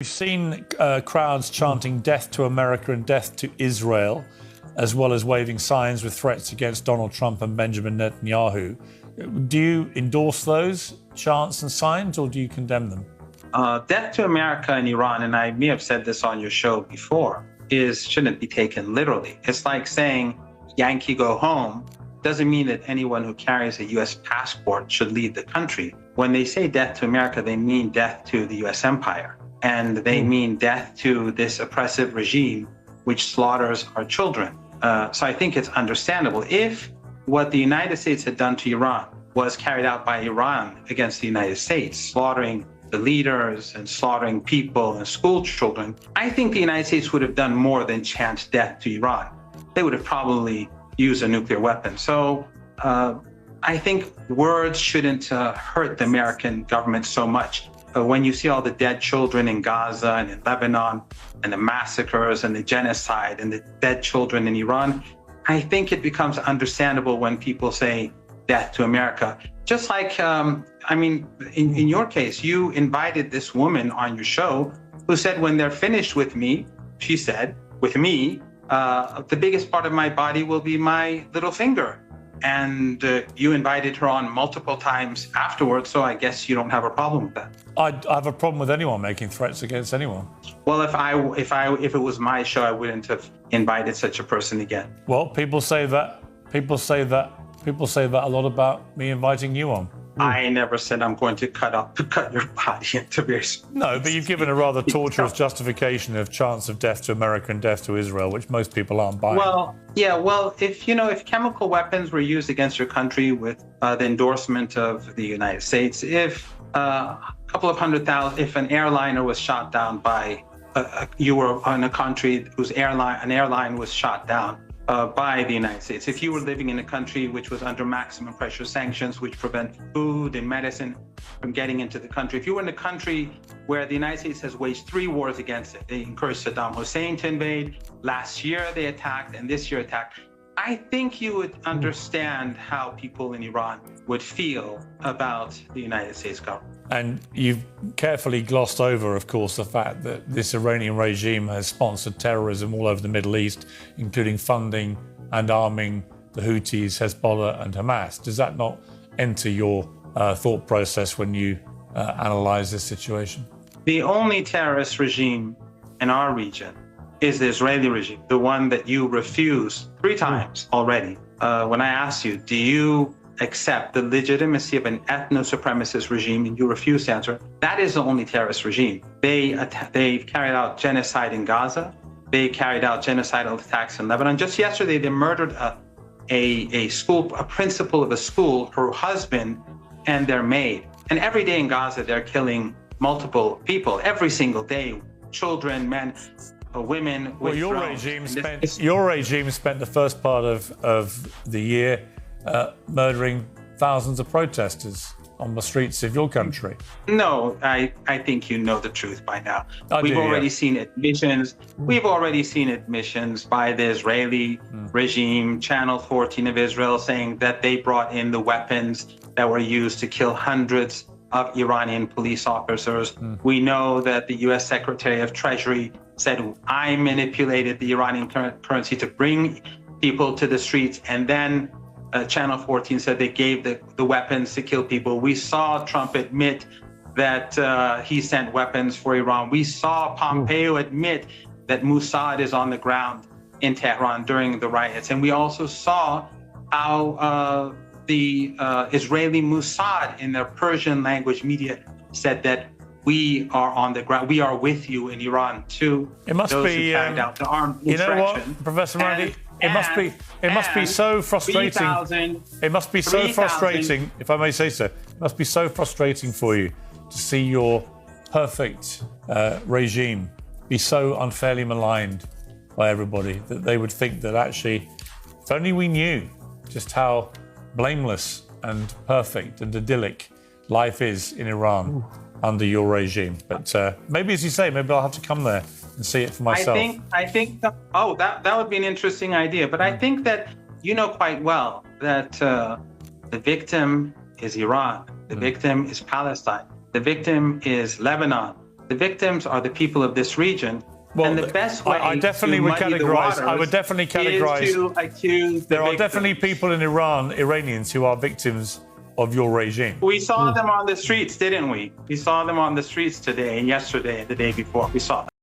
We've seen crowds chanting death to America and death to Israel, as well as waving signs with threats against Donald Trump and Benjamin Netanyahu. Do you endorse those chants and signs, or do you condemn them? Death to America and Iran, and I may have said this on your show before, shouldn't be taken literally. It's like saying Yankee go home doesn't mean that anyone who carries a U.S. passport should leave the country. When they say death to America, they mean death to the U.S. empire. And they mean death to this oppressive regime which slaughters our children. So I think it's understandable. If what the United States had done to Iran was carried out by Iran against the United States, slaughtering the leaders and slaughtering people and school children, I think the United States would have done more than chant death to Iran. They would have probably used a nuclear weapon. So I think words shouldn't hurt the American government so much. When you see all the dead children in Gaza and in Lebanon and the massacres and the genocide and the dead children in Iran, I think it becomes understandable when people say death to America. Just like, in your case, you invited this woman on your show who said when they're finished with me, she said, with me, the biggest part of my body will be my little finger. And you invited her on multiple times afterwards, so I guess you don't have a problem with that. I have a problem with anyone making threats against anyone. Well, if it was my show, I wouldn't have invited such a person again. Well, people say that a lot about me inviting you on. I never said I'm going to cut your body into bits. No, but you've given a rather torturous justification of chants of death to America and death to Israel, which most people aren't buying. Well, yeah, if chemical weapons were used against your country with the endorsement of the United States, if a couple of 100,000, if an airliner was shot down by, you were in a country whose an airline was shot down by the United States. If you were living in a country which was under maximum pressure sanctions, which prevent food and medicine from getting into the country, if you were in a country where the United States has waged 3 wars against it, they encouraged Saddam Hussein to invade, last year they attacked, and this year attacked, I think you would understand how people in Iran would feel about the United States government. And you've carefully glossed over, of course, the fact that this Iranian regime has sponsored terrorism all over the Middle East, including funding and arming the Houthis, Hezbollah and Hamas. Does that not enter your thought process when you analyze this situation? The only terrorist regime in our region is the Israeli regime, the one that you refused 3 times already. When I asked you, do you accept the legitimacy of an ethno-supremacist regime, and you refuse to answer, that is the only terrorist regime. They carried out genocide in Gaza. They carried out genocidal attacks in Lebanon. Just yesterday, they murdered a principal of a school, her husband, and their maid. And every day in Gaza, they're killing multiple people, every single day, children, men, women. Well, your regime spent the first part of the year murdering thousands of protesters on the streets of your country. No, I think you know the truth by now. We've already seen admissions. We've already seen admissions by the Israeli regime, Channel 14 of Israel, saying that they brought in the weapons that were used to kill hundreds of Iranian police officers. We know that the U.S. Secretary of Treasury said, I manipulated the Iranian currency to bring people to the streets, and then Channel 14 said they gave the weapons to kill people. We saw Trump admit that he sent weapons for Iran. We saw Pompeo admit that Mossad is on the ground in Tehran during the riots. And we also saw how the Israeli Mossad in their Persian language media said that we are on the ground. We are with you in Iran too. It must be out the armed you know what, Professor Marandi? It must be so frustrating. It must be so frustrating, if I may say so. It must be so frustrating for you to see your perfect regime be so unfairly maligned by everybody that they would think that actually, if only we knew just how blameless and perfect and idyllic life is in Iran under your regime. But maybe, as you say, maybe I'll have to come there and see it for myself. I think that would be an interesting idea. But I think that you know quite well that the victim is Iran. The victim is Palestine. The victim is Lebanon. The victims are the people of this region. Well, and the best way I definitely to would muddy the categorize. waters I would definitely categorize. is to accuse the There are victims. definitely people in Iran, Iranians, who are victims of your regime. We saw them on the streets, didn't we? We saw them on the streets today and yesterday and the day before. We saw them.